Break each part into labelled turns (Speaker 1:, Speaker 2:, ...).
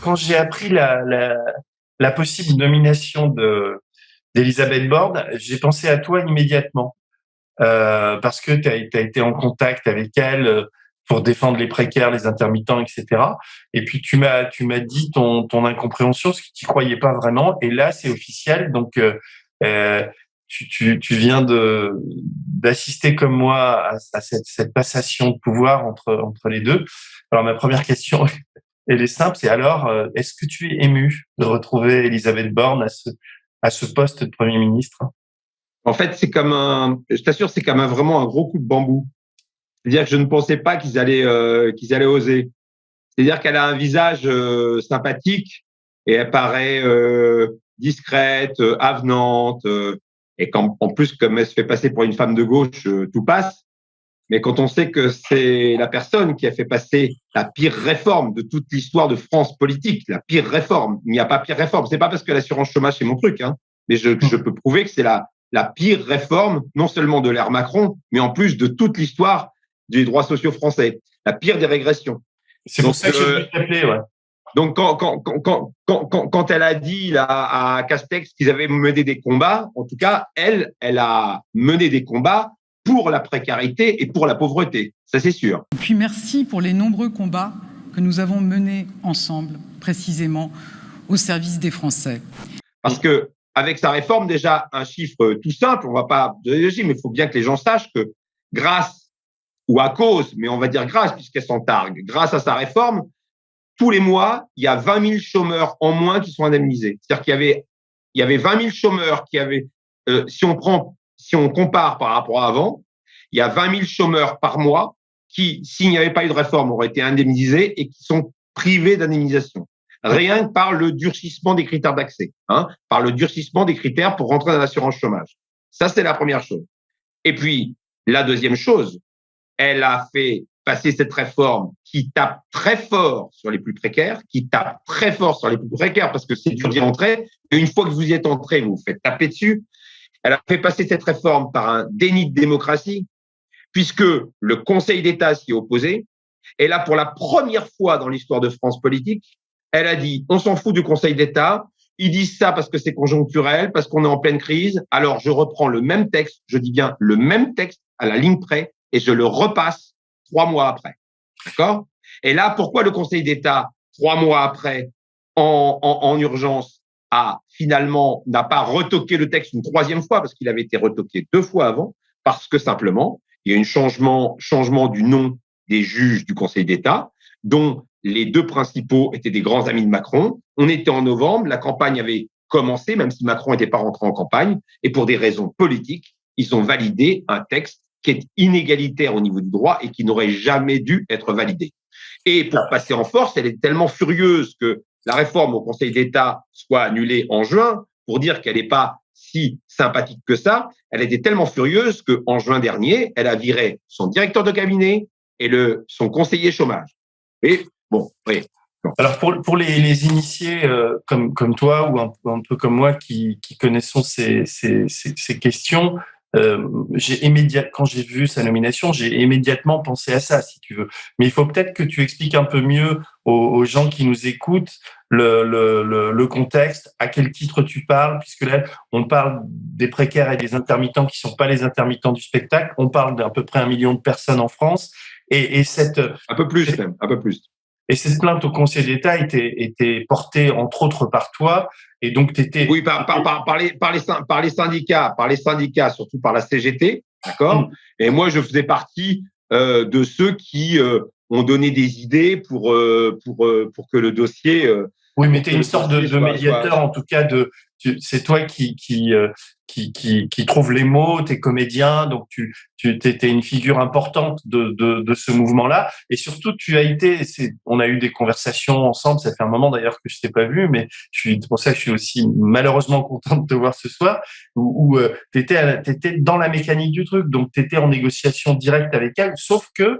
Speaker 1: quand j'ai appris la possible nomination d'Elisabeth Borne, j'ai pensé à toi immédiatement. Parce que tu as été en contact avec elle pour défendre les précaires, les intermittents, etc. Et puis tu m'as dit ton incompréhension, parce que tu croyais pas vraiment. Et là, c'est officiel. Donc euh, tu viens d'assister comme moi à cette passation de pouvoir entre les deux. Alors ma première question, elle est simple. C'est alors, est-ce que tu es ému de retrouver Elisabeth Borne à ce poste de Premier ministre?
Speaker 2: En fait, je t'assure, c'est comme vraiment un gros coup de bambou. C'est-à-dire que je ne pensais pas qu'ils allaient oser. C'est-à-dire qu'elle a un visage sympathique et elle paraît discrète, avenante, et en plus, comme elle se fait passer pour une femme de gauche, tout passe. Mais quand on sait que c'est la personne qui a fait passer la pire réforme de toute l'histoire de France politique, la pire réforme, il n'y a pas pire réforme. C'est pas parce que l'assurance chômage c'est mon truc, hein, mais je peux prouver que c'est la pire réforme, non seulement de l'ère Macron, mais en plus de toute l'histoire des droits sociaux français. La pire des régressions.
Speaker 1: C'est pour ça que je voulais t'appeler, ouais.
Speaker 2: Donc, quand elle a dit là, à Castex qu'ils avaient mené des combats, en tout cas, elle a mené des combats pour la précarité et pour la pauvreté. Ça, c'est sûr.
Speaker 3: Et puis, merci pour les nombreux combats que nous avons menés ensemble, précisément, au service des Français.
Speaker 2: Parce que, avec sa réforme, déjà, un chiffre tout simple, on ne va pas dire, mais il faut bien que les gens sachent que grâce, ou à cause, mais on va dire grâce, puisqu'elle s'en targue, grâce à sa réforme, tous les mois, il y a 20 000 chômeurs en moins qui sont indemnisés. C'est-à-dire qu'il y avait 20 000 chômeurs qui avaient, si on compare par rapport à avant, il y a 20 000 chômeurs par mois qui, s'il n'y avait pas eu de réforme, auraient été indemnisés et qui sont privés d'indemnisation. Rien que par le durcissement des critères d'accès, par le durcissement des critères pour rentrer dans l'assurance chômage. Ça, c'est la première chose. Et puis, la deuxième chose, elle a fait passer cette réforme qui tape très fort sur les plus précaires, parce que c'est dur d'y entrer. Et une fois que vous y êtes entré, vous vous faites taper dessus. Elle a fait passer cette réforme par un déni de démocratie, puisque le Conseil d'État s'y est opposé. Et là, pour la première fois dans l'histoire de France politique, elle a dit, on s'en fout du Conseil d'État. Ils disent ça parce que c'est conjoncturel, parce qu'on est en pleine crise. Alors, je reprends le même texte, je dis bien le même texte à la ligne près, et je le repasse 3 mois après. D'accord? Et là, pourquoi le Conseil d'État, 3 mois après, en urgence, n'a pas retoqué le texte une 3e fois, parce qu'il avait été retoqué 2 fois avant, parce que simplement, il y a eu un changement du nom des juges du Conseil d'État, dont les 2 principaux étaient des grands amis de Macron. On était en novembre, la campagne avait commencé, même si Macron n'était pas rentré en campagne, et pour des raisons politiques, ils ont validé un texte qui est inégalitaire au niveau du droit et qui n'aurait jamais dû être validé. Et pour passer en force, elle est tellement furieuse que la réforme au Conseil d'État soit annulée en juin, pour dire qu'elle n'est pas si sympathique que ça. Elle était tellement furieuse qu'en juin dernier, elle a viré son directeur de cabinet et son conseiller chômage. Et bon, oui. Bon.
Speaker 1: Alors pour les initiés comme toi ou un peu comme moi qui connaissons ces questions, quand j'ai vu sa nomination, j'ai immédiatement pensé à ça, si tu veux. Mais il faut peut-être que tu expliques un peu mieux aux gens qui nous écoutent le contexte, à quel titre tu parles, puisque là, on parle des précaires et des intermittents qui sont pas les intermittents du spectacle. On parle d'à peu près 1 million de personnes en France. Et
Speaker 2: un peu plus même, un peu plus.
Speaker 1: Et cette plainte au Conseil d'État était portée entre autres par toi, et donc t'étais.
Speaker 2: Oui, par les syndicats, surtout par la CGT, d'accord. Et moi, je faisais partie de ceux qui ont donné des idées pour que le dossier.
Speaker 1: Oui, mais t'es une sorte de médiateur, en tout cas c'est toi qui trouve les mots, t'es comédien, donc t'es une figure importante de ce mouvement-là. Et surtout, on a eu des conversations ensemble, ça fait un moment d'ailleurs que je t'ai pas vu, mais c'est pour ça que je suis aussi malheureusement content de te voir ce soir, où t'étais dans la mécanique du truc, donc t'étais en négociation directe avec elle, sauf que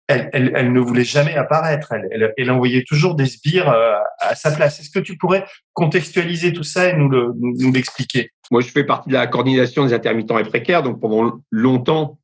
Speaker 1: elle ne voulait jamais apparaître. Elle envoyait toujours des sbires à sa place. Est-ce que tu pourrais contextualiser tout ça et nous l'expliquer?
Speaker 2: Moi, je fais partie de la coordination des intermittents et précaires. Donc, pendant longtemps,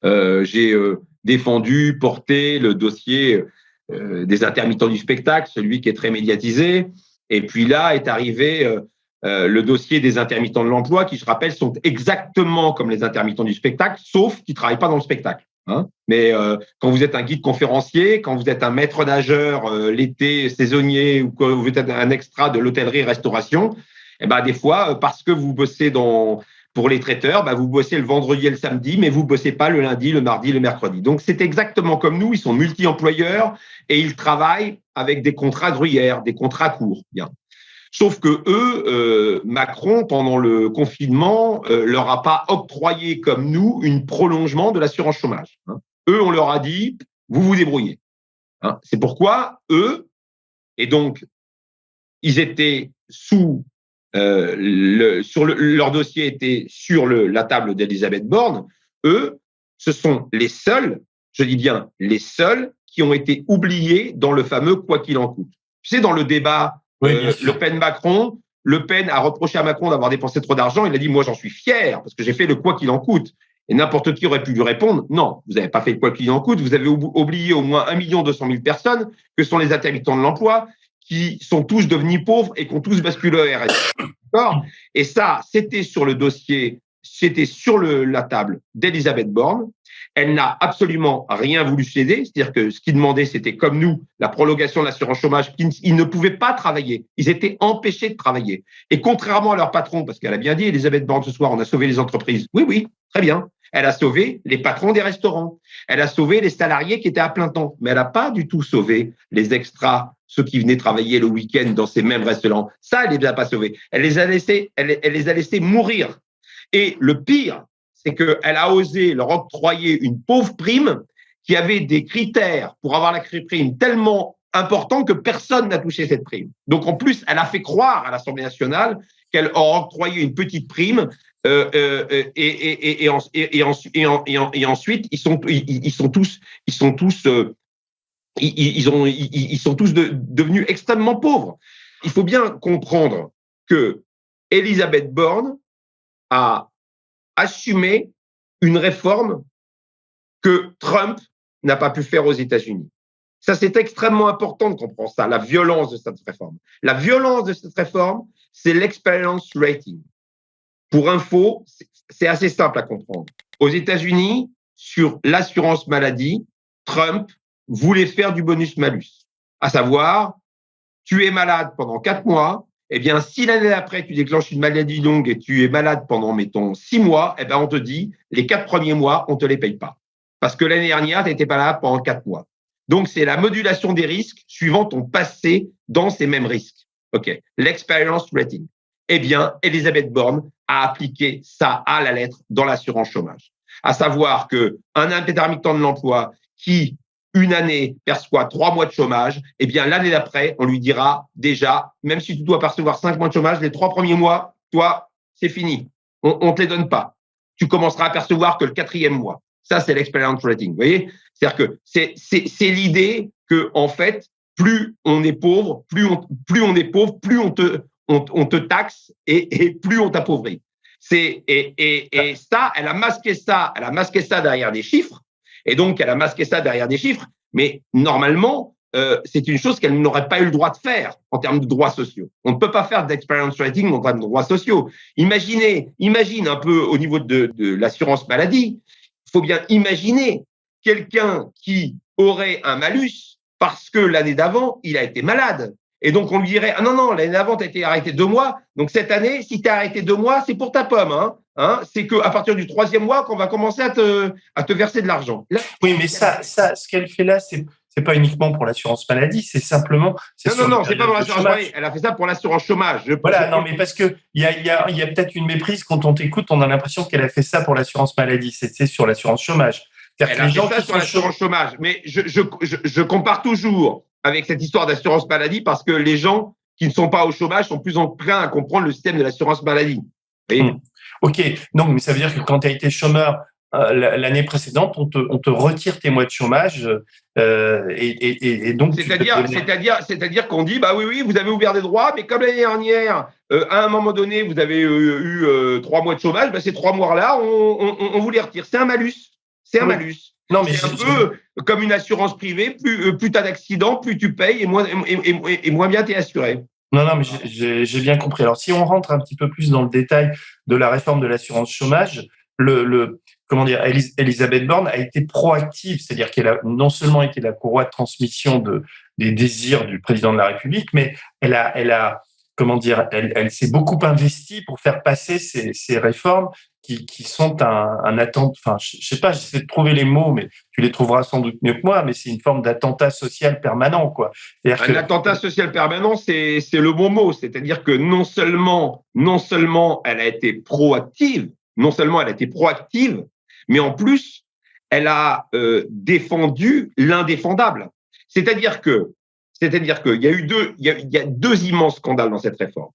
Speaker 2: j'ai défendu, porté le dossier des intermittents du spectacle, celui qui est très médiatisé. Et puis là est arrivé le dossier des intermittents de l'emploi, qui, je rappelle, sont exactement comme les intermittents du spectacle, sauf qu'ils ne travaillent pas dans le spectacle. Hein. Mais quand vous êtes un guide conférencier, quand vous êtes un maître nageur l'été saisonnier, ou quand vous êtes un extra de l'hôtellerie-restauration, eh ben, des fois, parce que vous bossez pour les traiteurs, vous bossez le vendredi et le samedi, mais vous bossez pas le lundi, le mardi, le mercredi. Donc, c'est exactement comme nous. Ils sont multi-employeurs et ils travaillent avec des contrats gruyères, des contrats courts. Bien. Sauf que eux, Macron, pendant le confinement, leur a pas octroyé comme nous une prolongement de l'assurance chômage. Hein. Eux, on leur a dit, vous vous débrouillez. Hein. C'est pourquoi eux, et donc, ils étaient leur dossier était sur la table d'Elisabeth Borne. Eux, ce sont les seuls, je dis bien les seuls, qui ont été oubliés dans le fameux quoi qu'il en coûte. Tu sais, dans le débat Le Pen-Macron, Le Pen a reproché à Macron d'avoir dépensé trop d'argent. Il a dit, moi, j'en suis fier parce que j'ai fait le quoi qu'il en coûte. Et n'importe qui aurait pu lui répondre, non, vous n'avez pas fait le quoi qu'il en coûte. Vous avez oublié au moins 1 200 000 personnes que sont les intermittents de l'emploi, qui sont tous devenus pauvres et qui ont tous basculé au RSE. Et ça, c'était sur le dossier, c'était sur la table d'Elisabeth Borne. Elle n'a absolument rien voulu céder. C'est-à-dire que ce qu'ils demandaient, c'était comme nous, la prolongation de l'assurance chômage. Ils ne pouvaient pas travailler. Ils étaient empêchés de travailler. Et contrairement à leur patron, parce qu'elle a bien dit, Elisabeth Borne, ce soir, on a sauvé les entreprises. Oui, oui, très bien. Elle a sauvé les patrons des restaurants. Elle a sauvé les salariés qui étaient à plein temps. Mais elle n'a pas du tout sauvé les extras, ceux qui venaient travailler le week-end dans ces mêmes restaurants. Ça, elle ne les a pas sauvés. Elle les a laissés mourir. Et le pire, c'est qu'elle a osé leur octroyer une pauvre prime qui avait des critères pour avoir la prime tellement importants que personne n'a touché cette prime. Donc, en plus, elle a fait croire à l'Assemblée nationale qu'elle a octroyé une petite prime et ensuite, ils sont tous devenus extrêmement pauvres. Il faut bien comprendre que Elisabeth Borne a assumé une réforme que Trump n'a pas pu faire aux États-Unis. Ça, c'est extrêmement important de comprendre ça, la violence de cette réforme. La violence de cette réforme, c'est l'experience rating. Pour info, c'est assez simple à comprendre. Aux États-Unis, sur l'assurance maladie, Trump voulait faire du bonus-malus, à savoir, tu es malade pendant 4 mois, eh bien, si l'année d'après, tu déclenches une maladie longue et tu es malade pendant, mettons, 6 mois, eh bien, on te dit, les 4 premiers mois, on ne te les paye pas. Parce que l'année dernière, tu n'étais pas malade pendant 4 mois. Donc, c'est la modulation des risques suivant ton passé dans ces mêmes risques. OK. L'experience rating. Eh bien, Elisabeth Borne a appliqué ça à la lettre dans l'assurance chômage. À savoir qu'un intermittent de l'emploi qui, une année, perçoit 3 mois de chômage, eh bien, l'année d'après, on lui dira déjà, même si tu dois percevoir 5 mois de chômage, les 3 premiers mois, toi, c'est fini. On ne te les donne pas. Tu commenceras à percevoir que le 4e mois. Ça, c'est l'experience rating. Vous voyez? C'est-à-dire que c'est l'idée que, en fait, plus on est pauvre, plus on te taxe et plus on t'appauvrit. Et ça, elle a masqué ça derrière des chiffres. Et donc, elle a masqué ça derrière des chiffres. Mais normalement, c'est une chose qu'elle n'aurait pas eu le droit de faire en termes de droits sociaux. On ne peut pas faire d'experience rating en termes de droits sociaux. Imagine un peu au niveau de l'assurance maladie. Il faut bien imaginer quelqu'un qui aurait un malus parce que l'année d'avant, il a été malade. Et donc, on lui dirait, ah non, l'année d'avant, tu as été arrêté 2 mois. Donc, cette année, si tu as arrêté 2 mois, c'est pour ta pomme. C'est qu'à partir du 3e mois qu'on va commencer à te verser de l'argent. Là,
Speaker 1: oui, mais ça, ce qu'elle fait là, c'est pas uniquement pour l'assurance maladie, c'est simplement.
Speaker 2: Non, c'est pas pour l'assurance maladie. Elle a fait ça pour l'assurance chômage.
Speaker 1: Mais parce que il y a peut-être une méprise quand on t'écoute, on a l'impression qu'elle a fait ça pour l'assurance maladie. C'est sur l'assurance chômage.
Speaker 2: Elle a fait ça sur l'assurance chômage. Mais je compare toujours avec cette histoire d'assurance maladie parce que les gens qui ne sont pas au chômage sont plus enclins à comprendre le système de l'assurance maladie.
Speaker 1: OK. Donc, mais ça veut dire que quand tu as été chômeur l'année précédente, on te retire tes mois de chômage et donc.
Speaker 2: C'est-à-dire qu'on dit, bah oui, vous avez ouvert des droits, mais comme l'année dernière, à un moment donné, vous avez eu 3 mois de chômage, ces 3 mois-là, on vous les retire. C'est un malus. C'est un malus.
Speaker 1: Non, mais
Speaker 2: c'est un peu comme une assurance privée. Plus tu as d'accidents, plus tu payes et moins bien tu es assuré.
Speaker 1: non, non, mais j'ai bien compris. Alors, si on rentre un petit peu plus dans le détail de la réforme de l'assurance chômage, comment dire, Elisabeth Borne a été proactive, c'est-à-dire qu'elle a non seulement été la courroie de transmission des désirs du président de la République, mais comment dire, elle s'est beaucoup investie pour faire passer ces réformes qui sont un attente. Enfin, je sais pas, j'essaie de trouver les mots, mais tu les trouveras sans doute mieux que moi. Mais c'est une forme d'attentat social permanent, quoi. C'est-à-dire
Speaker 2: Un attentat social permanent, c'est le bon mot. C'est-à-dire que non seulement elle a été proactive, mais en plus, elle a défendu l'indéfendable. C'est-à-dire qu'il y a deux immenses scandales dans cette réforme.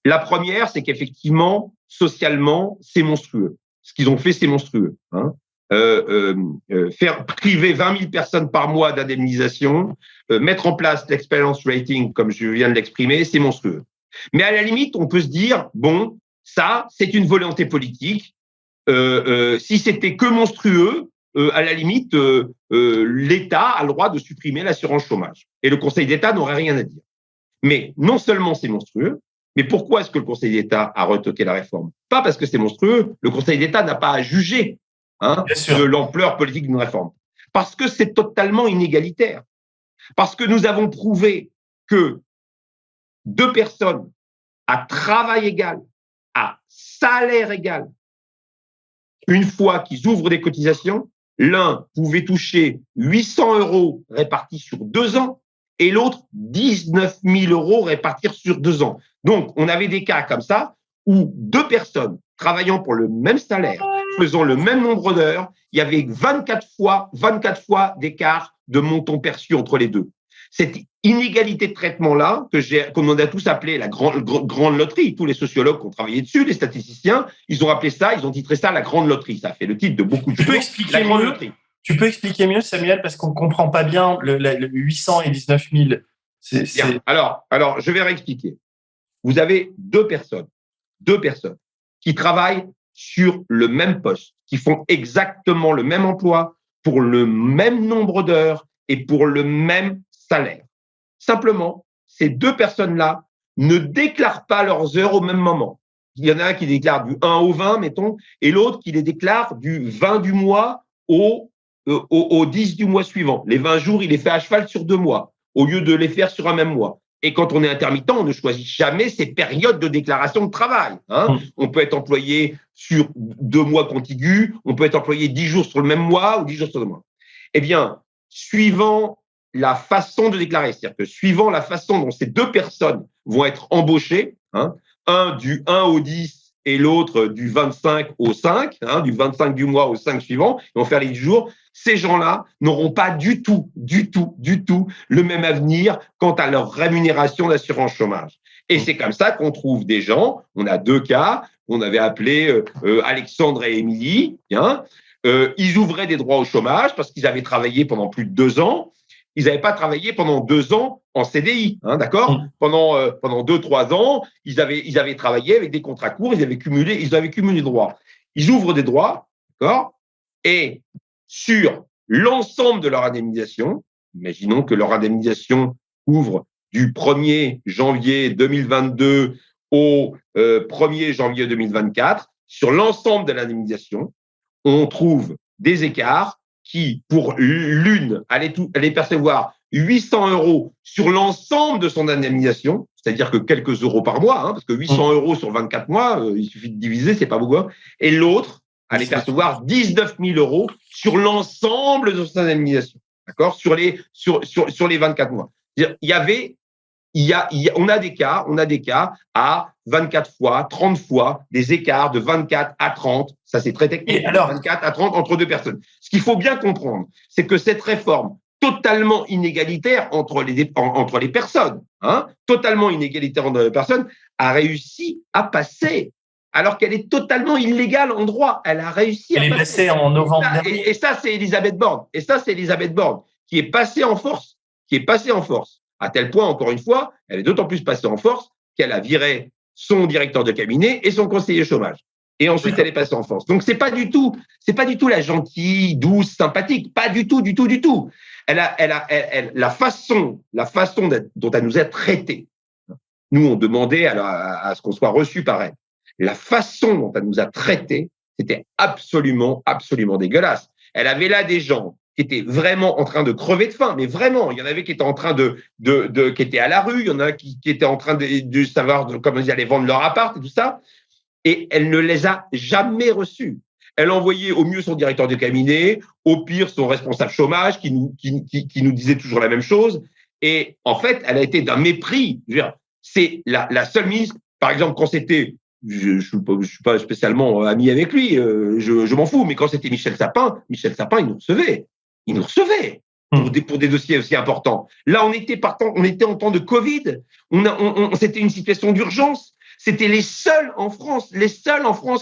Speaker 2: La première, c'est qu'effectivement, socialement, c'est monstrueux. Ce qu'ils ont fait, c'est monstrueux. Hein. Faire priver 20 000 personnes par mois d'indemnisation, mettre en place l'experience rating, comme je viens de l'exprimer, c'est monstrueux. Mais à la limite, on peut se dire, bon, ça, c'est une volonté politique. Si c'était que monstrueux, à la limite, l'État a le droit de supprimer l'assurance chômage. Et le Conseil d'État n'aurait rien à dire. Mais non seulement c'est monstrueux, mais pourquoi est-ce que le Conseil d'État a retoqué la réforme? Pas parce que c'est monstrueux. Le Conseil d'État n'a pas à juger de l'ampleur politique d'une réforme. Parce que c'est totalement inégalitaire. Parce que nous avons prouvé que deux personnes à travail égal, à salaire égal, une fois qu'ils ouvrent des cotisations, l'un pouvait toucher 800 € répartis sur 2 ans et l'autre 19 000 € répartis sur 2 ans. Donc, on avait des cas comme ça où deux personnes travaillant pour le même salaire, faisant le même nombre d'heures, il y avait 24 fois d'écart de montant perçu entre les deux. Cette inégalité de traitement-là, qu'on a tous appelé la grande loterie, tous les sociologues qui ont travaillé dessus, les statisticiens, ils ont titré ça la grande loterie. Ça fait le titre de beaucoup de choses. La grande loterie.
Speaker 1: Tu peux expliquer mieux, Samuel, parce qu'on ne comprend pas bien le 800 et 19 000.
Speaker 2: Alors, je vais réexpliquer. Vous avez deux personnes qui travaillent sur le même poste, qui font exactement le même emploi, pour le même nombre d'heures et pour le même salaire. Simplement, ces deux personnes-là ne déclarent pas leurs heures au même moment. Il y en a un qui déclare du 1 au 20, mettons, et l'autre qui les déclare du 20 du mois au 10 du mois suivant. Les 20 jours, il les fait à cheval sur 2 mois, au lieu de les faire sur un même mois. Et quand on est intermittent, on ne choisit jamais ces périodes de déclaration de travail. On peut être employé sur 2 mois contigus, on peut être employé 10 jours sur le même mois ou 10 jours sur 2 mois. Eh bien, suivant la façon de déclarer, c'est-à-dire que suivant la façon dont ces deux personnes vont être embauchées, un du 1 au 10 et l'autre du 25 au 5, du 25 du mois au 5 suivant, ils vont faire les 10 jours, ces gens-là n'auront pas du tout le même avenir quant à leur rémunération d'assurance chômage. Et c'est comme ça qu'on trouve des gens, on a 2 cas, on avait appelé Alexandre et Émilie, ils ouvraient des droits au chômage parce qu'ils avaient travaillé pendant plus de 2 ans. Ils n'avaient pas travaillé pendant 2 ans en CDI, d'accord ? Pendant 2-3 ans, ils avaient travaillé avec des contrats courts, ils avaient cumulé des droits. Ils ouvrent des droits, d'accord ? Et sur l'ensemble de leur indemnisation, imaginons que leur indemnisation couvre du 1er janvier 2022 au 1er janvier 2024, sur l'ensemble de l'indemnisation, on trouve des écarts qui, pour l'une, allait percevoir 800 € sur l'ensemble de son indemnisation, c'est-à-dire que quelques euros par mois, parce que 800 € sur 24 mois, il suffit de diviser, c'est pas beaucoup. Et l'autre allait percevoir 19 000 € sur l'ensemble de son indemnisation, d'accord, sur les 24 mois. On a des cas à 24 fois, 30 fois, des écarts de 24 à 30. Ça, c'est très technique. 24 à 30 entre deux personnes. Ce qu'il faut bien comprendre, c'est que cette réforme totalement inégalitaire entre les personnes, totalement inégalitaire entre les personnes, a réussi à passer, alors qu'elle est totalement illégale en droit. Elle a réussi à passer.
Speaker 1: Elle est passée en novembre dernier.
Speaker 2: Et ça, c'est Elisabeth Borne. Qui est passée en force. À tel point, encore une fois, elle est d'autant plus passée en force qu'elle a viré son directeur de cabinet et son conseiller chômage. Et ensuite, elle est passée en force. Donc, c'est pas du tout la gentille, douce, sympathique. Pas du tout, du tout, du tout. La façon dont elle nous a traités. Nous, on demandait à ce qu'on soit reçu par elle. La façon dont elle nous a traités, c'était absolument, absolument dégueulasse. Elle avait là des gens qui étaient vraiment en train de crever de faim, mais vraiment, il y en avait qui étaient en train qui étaient à la rue, il y en a qui étaient en train de savoir comment ils allaient vendre leur appart et tout ça. Et elle ne les a jamais reçus. Elle envoyait au mieux son directeur de cabinet, au pire son responsable chômage qui nous disait toujours la même chose. Et en fait, elle a été d'un mépris. Je veux dire, c'est la seule ministre, par exemple, quand c'était, je suis pas spécialement ami avec lui, je m'en fous, mais quand c'était Michel Sapin, il nous recevait. Il nous recevait pour des dossiers aussi importants. Là, on était en temps de Covid. C'était une situation d'urgence. C'était les seuls en France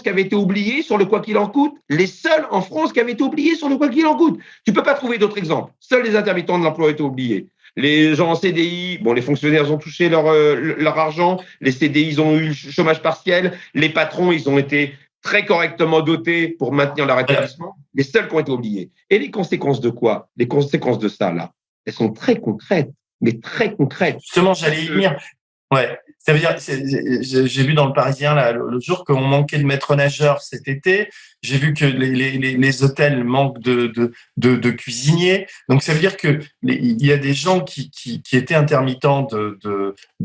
Speaker 2: qui avaient été oubliés sur le quoi qu'il en coûte. Les seuls en France qui avaient été oubliés sur le quoi qu'il en coûte. Tu peux pas trouver d'autres exemples. Seuls les intermittents de l'emploi ont été oubliés. Les gens en CDI, les fonctionnaires ont touché leur argent. Les CDI, ils ont eu le chômage partiel. Les patrons, ils ont été très correctement dotés pour maintenir leur établissement. Les seuls qui ont été oubliés. Et les conséquences de quoi? Les conséquences de ça, là, elles sont très concrètes, mais très concrètes.
Speaker 1: Justement, j'allais y venir. Ouais, ça veut dire, j'ai vu dans le Parisien là l'autre jour qu'on manquait de maîtres nageurs cet été. J'ai vu que les hôtels manquent de cuisiniers. Donc ça veut dire que il y a des gens qui étaient intermittents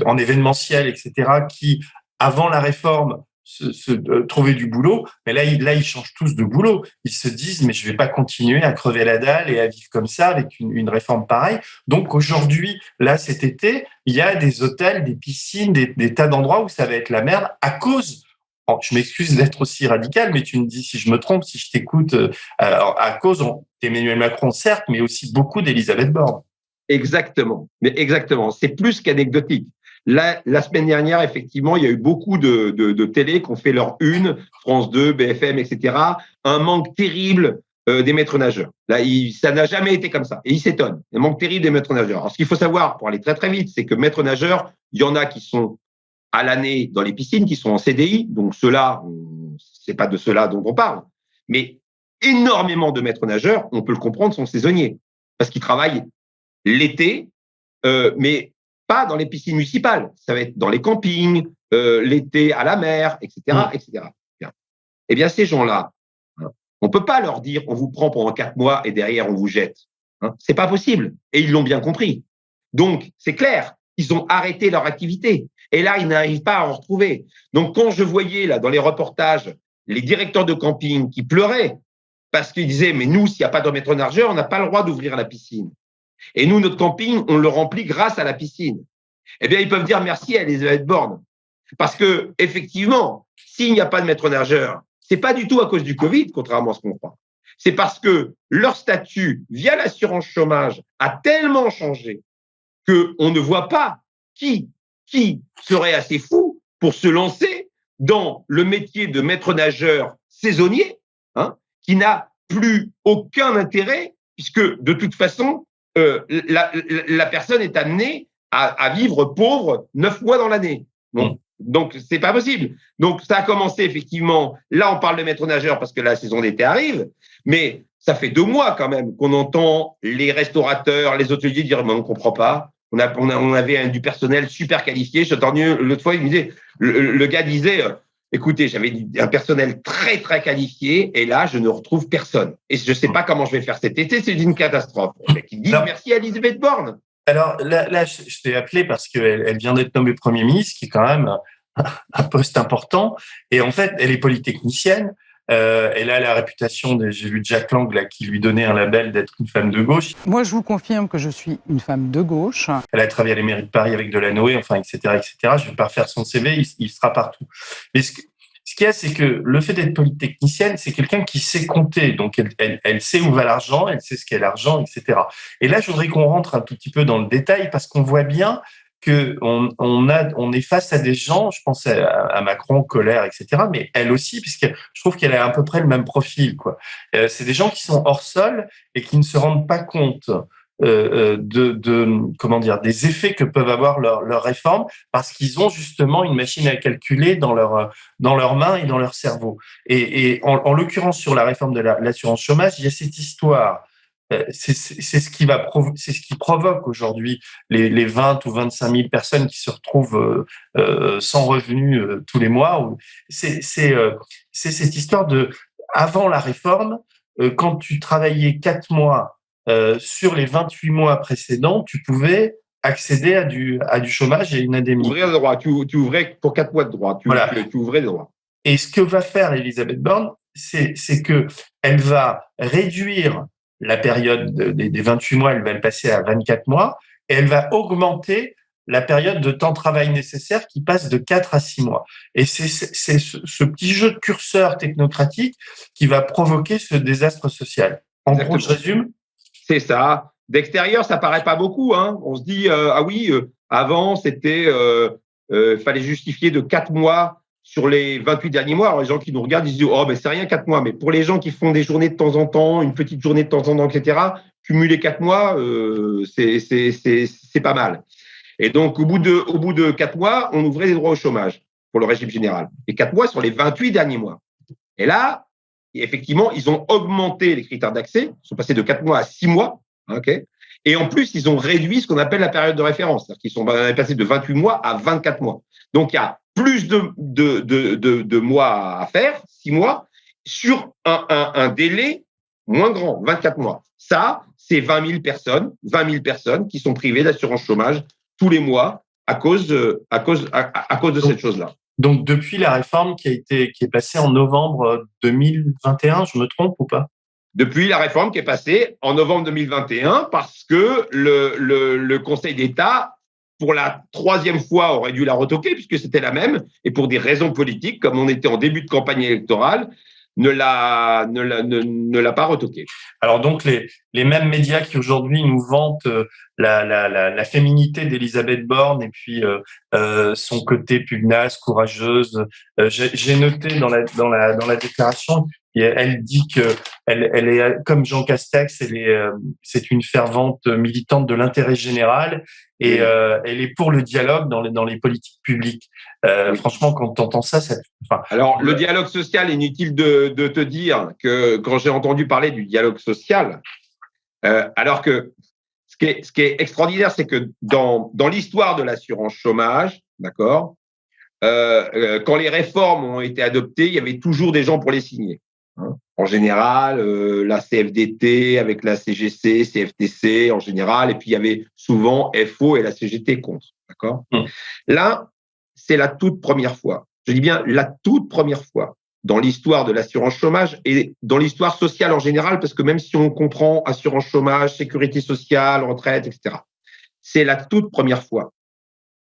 Speaker 1: en événementiel, etc., qui avant la réforme trouver du boulot, mais là ils changent tous de boulot. Ils se disent mais je vais pas continuer à crever la dalle et à vivre comme ça avec une réforme pareille. Donc aujourd'hui, là cet été, il y a des hôtels, des piscines, des tas d'endroits où ça va être la merde à cause. Je m'excuse d'être aussi radical, mais tu me dis si je me trompe, si je t'écoute, à cause d'Emmanuel Macron certes, mais aussi beaucoup d'Elisabeth Borne.
Speaker 2: Exactement, mais exactement. C'est plus qu'anecdotique. La semaine dernière, effectivement, il y a eu beaucoup de télé qui ont fait leur une, France 2, BFM, etc. Un manque terrible des maîtres nageurs. Là, ça n'a jamais été comme ça. Et ils s'étonnent. Un manque terrible des maîtres nageurs. Alors, ce qu'il faut savoir, pour aller très très vite, c'est que maîtres nageurs, il y en a qui sont à l'année dans les piscines, qui sont en CDI. Donc, ceux-là, c'est pas de ceux-là dont on parle. Mais énormément de maîtres nageurs, on peut le comprendre, sont saisonniers. Parce qu'ils travaillent l'été, mais pas dans les piscines municipales. Ça va être dans les campings, l'été à la mer, etc., etc. Bien. Eh bien, ces gens-là, on peut pas leur dire on vous prend pendant 4 mois et derrière on vous jette. C'est pas possible. Et ils l'ont bien compris. Donc, c'est clair, ils ont arrêté leur activité. Et là, ils n'arrivent pas à en retrouver. Donc, quand je voyais là dans les reportages les directeurs de camping qui pleuraient parce qu'ils disaient mais nous, s'il n'y a pas de maître nageur, on n'a pas le droit d'ouvrir la piscine. Et nous, notre camping, on le remplit grâce à la piscine. Eh bien, ils peuvent dire merci à Elisabeth Borne. Parce que, effectivement, s'il n'y a pas de maître nageur, c'est pas du tout à cause du Covid, contrairement à ce qu'on croit. C'est parce que leur statut, via l'assurance chômage, a tellement changé qu'on ne voit pas qui serait assez fou pour se lancer dans le métier de maître nageur saisonnier, qui n'a plus aucun intérêt, puisque, de toute façon, la personne est amenée à vivre pauvre 9 mois dans l'année. Bon. Donc, c'est pas possible. Donc, ça a commencé effectivement. Là, on parle de maître nageur parce que la saison d'été arrive, mais ça fait 2 mois quand même qu'on entend les restaurateurs, les hôteliers dire mais on ne comprend pas. On avait du personnel super qualifié. J'ai entendu l'autre fois, il me disait, le gars disait écoutez, j'avais un personnel très, très qualifié et là, je ne retrouve personne. Et je ne sais pas comment je vais faire cet été, c'est une catastrophe. Il dit merci à Elisabeth Borne.
Speaker 1: Alors là je t'ai appelé parce qu'elle vient d'être nommée Premier ministre, qui est quand même un poste important. Et en fait, elle est polytechnicienne. Elle a la réputation, j'ai vu Jack Lang là, qui lui donnait un label d'être une femme de gauche.
Speaker 3: Moi, je vous confirme que je suis une femme de gauche.
Speaker 1: Elle a travaillé à la mairie de Paris avec Delanoë, enfin, etc., etc. Je vais pas refaire son CV, il sera partout. Mais ce qu'il y a, c'est que le fait d'être polytechnicienne, c'est quelqu'un qui sait compter. Donc, elle sait où va l'argent, elle sait ce qu'est l'argent, etc. Et là, je voudrais qu'on rentre un tout petit peu dans le détail parce qu'on voit bien que on est face à des gens, je pense à Macron, Colère, etc., mais elle aussi, puisque je trouve qu'elle a à peu près le même profil, quoi. C'est des gens qui sont hors sol et qui ne se rendent pas compte comment dire, des effets que peuvent avoir leurs réformes, parce qu'ils ont justement une machine à calculer dans leurs mains et dans leur cerveau. Et en l'occurrence, sur la réforme de l'assurance chômage, il y a cette histoire. C'est ce qui provoque aujourd'hui les 20 ou 25 000 personnes qui se retrouvent sans revenus tous les mois. C'est cette histoire de, avant la réforme, quand tu travaillais 4 mois sur les 28 mois précédents, tu pouvais accéder à du chômage et une indemnité.
Speaker 2: Ouvrir le droit, tu ouvrais pour 4 mois de droit,
Speaker 1: voilà.
Speaker 2: tu ouvrais le droit.
Speaker 1: Et ce que va faire Elisabeth Borne, c'est que elle va réduire la période des 28 mois, elle va le passer à 24 mois, et elle va augmenter la période de temps de travail nécessaire qui passe de 4 à 6 mois. Et c'est ce petit jeu de curseur technocratique qui va provoquer ce désastre social. En gros, je résume.
Speaker 2: C'est ça. D'extérieur, ça paraît pas beaucoup. Hein. On se dit, ah oui, avant, c'était, fallait justifier de 4 mois sur les 28 derniers mois. Alors, les gens qui nous regardent, ils disent, oh, mais c'est rien 4 mois. Mais pour les gens qui font des journées de temps en temps, une petite journée de temps en temps, etc., cumuler 4 mois, c'est pas mal. Et donc, au bout de 4 mois, on ouvrait des droits au chômage pour le régime général. Et 4 mois sur les 28 derniers mois. Et là, effectivement, ils ont augmenté les critères d'accès. Ils sont passés de 4 mois à 6 mois. Okay. Et en plus, ils ont réduit ce qu'on appelle la période de référence. C'est-à-dire qu'ils sont passés de 28 mois à 24 mois. Donc, il y a plus de mois à faire, 6 mois, sur un délai moins grand, 24 mois. Ça, c'est 20 000 personnes qui sont privées d'assurance chômage tous les mois à cause de cette chose-là.
Speaker 1: Donc, depuis la réforme qui est passée en novembre 2021, je me trompe ou pas?
Speaker 2: Depuis la réforme qui est passée en novembre 2021, parce que le Conseil d'État, pour la 3e fois, aurait dû la retoquer, puisque c'était la même, et pour des raisons politiques, comme on était en début de campagne électorale, ne l'a pas retoqué.
Speaker 1: Alors donc les mêmes médias qui aujourd'hui nous vantent la féminité d'Elisabeth Borne et puis son côté pugnace, courageuse. J'ai noté dans la déclaration, elle dit que elle est comme Jean Castex, c'est une fervente militante de l'intérêt général et elle est pour le dialogue dans les politiques publiques. Franchement, quand tu entends ça,
Speaker 2: Alors, le dialogue social, inutile de te dire que quand j'ai entendu parler du dialogue social, alors que ce qui est extraordinaire, c'est que dans l'histoire de l'assurance chômage, d'accord, quand les réformes ont été adoptées, il y avait toujours des gens pour les signer. Hein. En général, la CFDT avec la CGC, CFTC en général, et puis il y avait souvent FO et la CGT contre. D'accord. Là, c'est la toute première fois. Je dis bien la toute première fois dans l'histoire de l'assurance chômage et dans l'histoire sociale en général, parce que même si on comprend assurance chômage, sécurité sociale, retraite, etc., c'est la toute première fois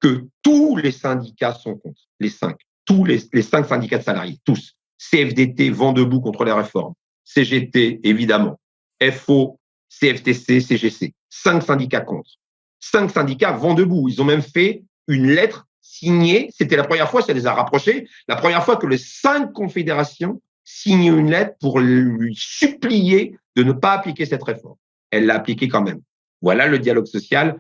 Speaker 2: que tous les syndicats sont contre. Les 5. Tous les 5 syndicats de salariés, tous. CFDT, vent debout contre les réformes. CGT, évidemment. FO, CFTC, CGC. 5 syndicats contre. 5 syndicats vent debout. Ils ont même fait une lettre signée. C'était la première fois, ça les a rapprochés. La première fois que les 5 confédérations signaient une lettre pour lui supplier de ne pas appliquer cette réforme. Elle l'a appliquée quand même. Voilà le dialogue social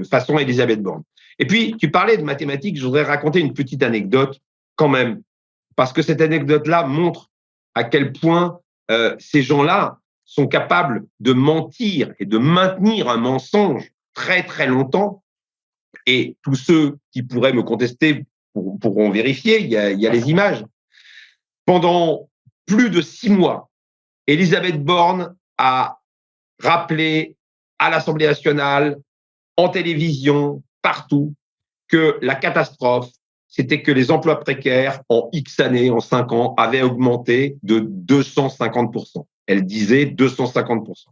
Speaker 2: façon Elisabeth Borne. Et puis, tu parlais de mathématiques. Je voudrais raconter une petite anecdote quand même, parce que cette anecdote-là montre à quel point ces gens-là sont capables de mentir et de maintenir un mensonge très, très longtemps. Et tous ceux qui pourraient me contester pourront vérifier, il y a les images. Pendant plus de 6 mois, Elisabeth Borne a rappelé à l'Assemblée nationale, en télévision, partout, que la catastrophe, c'était que les emplois précaires, en X années, en 5 ans, avaient augmenté de 250%. Elle disait 250%.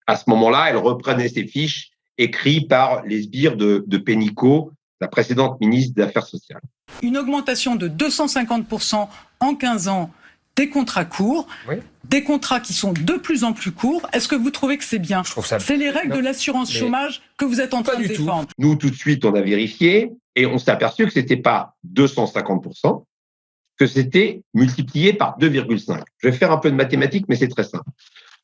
Speaker 2: À ce moment-là, elle reprenait ses fiches écrites par les sbires de Pénicaud, la précédente ministre des Affaires sociales.
Speaker 3: Une augmentation de 250% en 15 ans des contrats courts, oui. Des contrats qui sont de plus en plus courts. Est-ce que vous trouvez que c'est bien?
Speaker 4: Je trouve ça...
Speaker 3: C'est les règles de l'assurance chômage que vous êtes en train de défendre.
Speaker 2: Nous, tout de suite, on a vérifié et on s'est aperçu que ce n'était pas 250%, que c'était multiplié par 2,5. Je vais faire un peu de mathématiques, mais c'est très simple.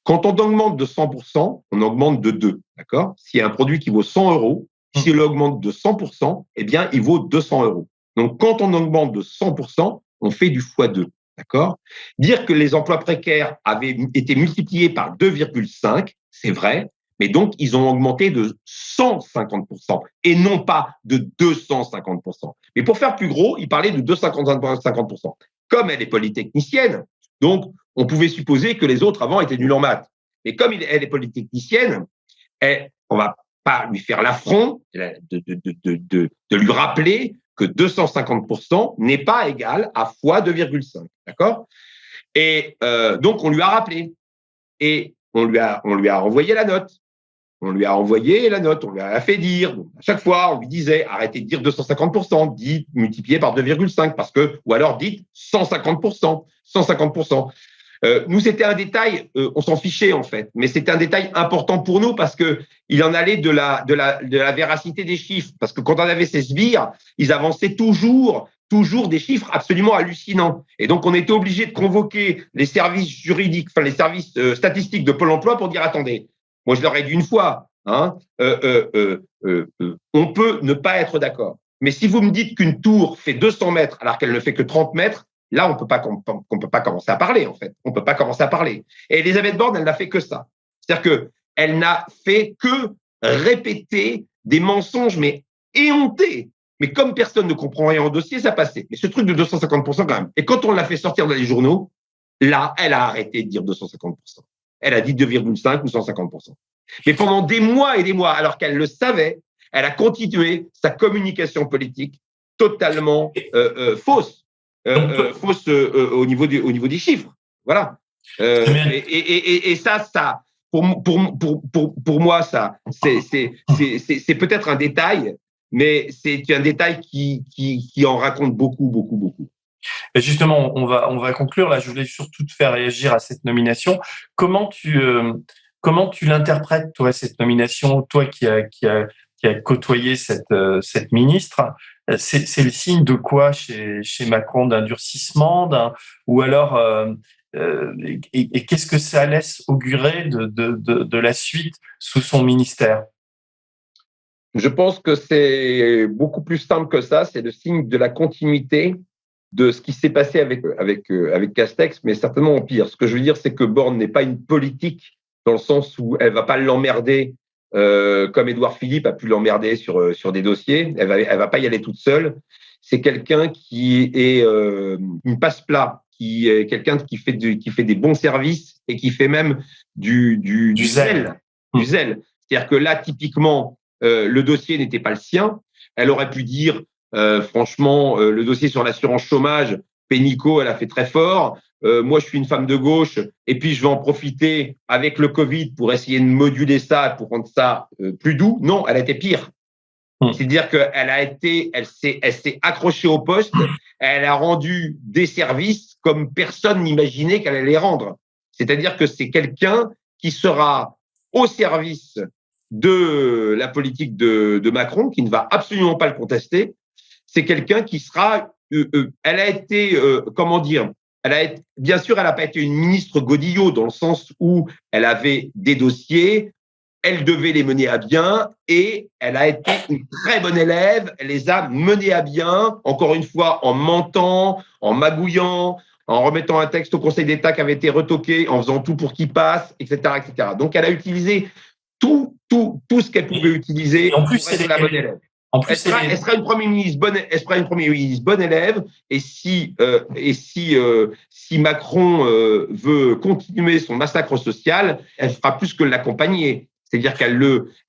Speaker 2: Quand on augmente de 100%, on augmente de 2, d'accord? S'il y a un produit qui vaut 100 euros, s'il augmente de 100%, eh bien, il vaut 200 euros. Donc, quand on augmente de 100%, on fait du x2, d'accord? Dire que les emplois précaires avaient été multipliés par 2,5, c'est vrai, mais donc, ils ont augmenté de 150% et non pas de 250%. Mais pour faire plus gros, il parlait de 250%. Comme elle est polytechnicienne, donc, on pouvait supposer que les autres avant étaient nuls en maths. Mais comme elle est polytechnicienne, on va pas lui faire l'affront de lui rappeler que 250% n'est pas égal à fois 2,5. D'accord? Et donc, on lui a rappelé. Et on lui a renvoyé la note. On lui a envoyé la note, on lui a fait dire. Donc, à chaque fois, on lui disait arrêtez de dire 250%, dites multiplié par 2,5 parce que, ou alors dites 150%, 150%. Nous, c'était un détail, on s'en fichait en fait, mais c'était un détail important pour nous parce que il en allait de la véracité des chiffres. Parce que quand on avait ces sbires, ils avançaient toujours des chiffres absolument hallucinants. Et donc, on était obligé de convoquer les services juridiques, enfin les services statistiques de Pôle emploi pour dire attendez. Moi, je leur ai dit une fois, on peut ne pas être d'accord. Mais si vous me dites qu'une tour fait 200 mètres alors qu'elle ne fait que 30 mètres, là, on peut pas commencer à parler, en fait. On peut pas commencer à parler. Et Elisabeth Borne, elle n'a fait que ça. C'est-à-dire qu'elle n'a fait que répéter des mensonges, mais éhontés. Mais comme personne ne comprend rien au dossier, ça passait. Mais ce truc de 250% quand même. Et quand on l'a fait sortir dans les journaux, là, elle a arrêté de dire 250%. Elle a dit 2,5 ou 150%. Mais pendant des mois et des mois, alors qu'elle le savait, elle a continué sa communication politique totalement fausse. Fausse au niveau des chiffres. Voilà. Et ça, pour moi, ça, c'est peut-être un détail, mais c'est un détail qui en raconte beaucoup, beaucoup, beaucoup.
Speaker 1: Et justement, on va conclure. Là, je voulais surtout te faire réagir à cette nomination. Comment tu l'interprètes, toi, cette nomination, toi qui a côtoyé cette ministre? C'est le signe de quoi chez Macron? D'un durcissement, ou alors et qu'est-ce que ça laisse augurer de la suite sous son ministère?
Speaker 2: Je pense que c'est beaucoup plus simple que ça. C'est le signe de la continuité de ce qui s'est passé avec Castex, mais certainement en pire. Ce que je veux dire, c'est que Borne n'est pas une politique dans le sens où elle va pas l'emmerder comme Édouard Philippe a pu l'emmerder sur des dossiers. Elle va pas y aller toute seule. C'est quelqu'un qui est une passe-plat, qui est quelqu'un qui fait des bons services et qui fait même du zèle. Du zèle. C'est-à-dire que là, typiquement, le dossier n'était pas le sien. Elle aurait pu dire franchement, le dossier sur l'assurance chômage, Pénicaud, elle a fait très fort. Moi, je suis une femme de gauche et puis je vais en profiter avec le Covid pour essayer de moduler ça, pour rendre ça plus doux. Non, elle a été pire. C'est-à-dire elle s'est accrochée au poste, elle a rendu des services comme personne n'imaginait qu'elle allait les rendre. C'est-à-dire que c'est quelqu'un qui sera au service de la politique de Macron, qui ne va absolument pas le contester. C'est quelqu'un qui sera, elle a été, comment dire, bien sûr, elle n'a pas été une ministre Godillot dans le sens où elle avait des dossiers, elle devait les mener à bien et elle a été une très bonne élève, elle les a menés à bien, encore une fois, en mentant, en magouillant, en remettant un texte au Conseil d'État qui avait été retoqué, en faisant tout pour qu'il passe, etc., etc. Donc, elle a utilisé tout ce qu'elle pouvait utiliser
Speaker 1: et en plus,
Speaker 2: pour être la bonne élève.
Speaker 1: En plus,
Speaker 2: elle sera une première ministre bonne élève. Et si Macron veut continuer son massacre social, elle fera plus que l'accompagner. C'est-à-dire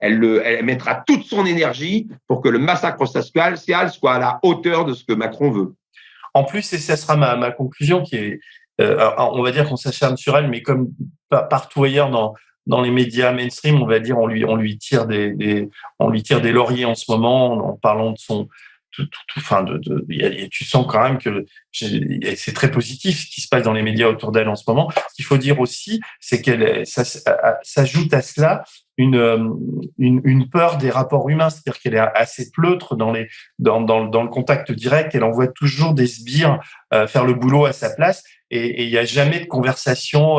Speaker 2: elle mettra toute son énergie pour que le massacre social soit à la hauteur de ce que Macron veut.
Speaker 1: En plus, et ça sera ma conclusion, qui est, on va dire qu'on s'acharne sur elle, mais comme partout ailleurs dans les médias mainstream, on va dire, on lui tire des lauriers en ce moment en parlant de son enfin tu sens quand même que c'est très positif ce qui se passe dans les médias autour d'elle en ce moment. Ce qu'il faut dire aussi, c'est ça s'ajoute à cela une peur des rapports humains, c'est-à-dire qu'elle est assez pleutre dans le contact direct. Elle envoie toujours des sbires faire le boulot à sa place, et il y a jamais de conversation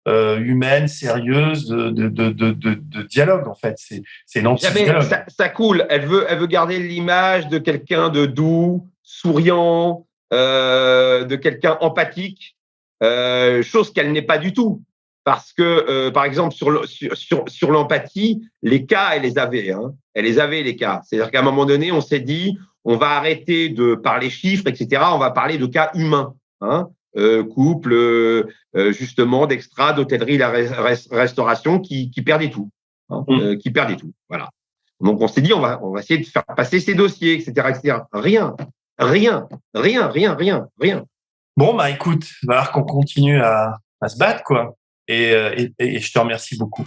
Speaker 1: humaine, sérieuse de dialogue en fait. C'est l'anti-dialogue.
Speaker 2: Ça coule. Elle veut garder l'image de quelqu'un de doux, souriant, de quelqu'un empathique, chose qu'elle n'est pas du tout. Parce que, par exemple, sur l'empathie, les cas, elle les avait. Elle les avait, les cas. C'est-à-dire qu'à un moment donné, on s'est dit, on va arrêter de parler chiffres, etc. On va parler de cas humains. Couple, justement, d'extra, d'hôtellerie, la restauration, qui perdaient tout. Qui perdaient tout. Voilà. Donc, on s'est dit, on va essayer de faire passer ces dossiers, etc., etc. Rien.
Speaker 1: Bon, bah, écoute, il va falloir qu'on continue à se battre, quoi. Et je te remercie beaucoup.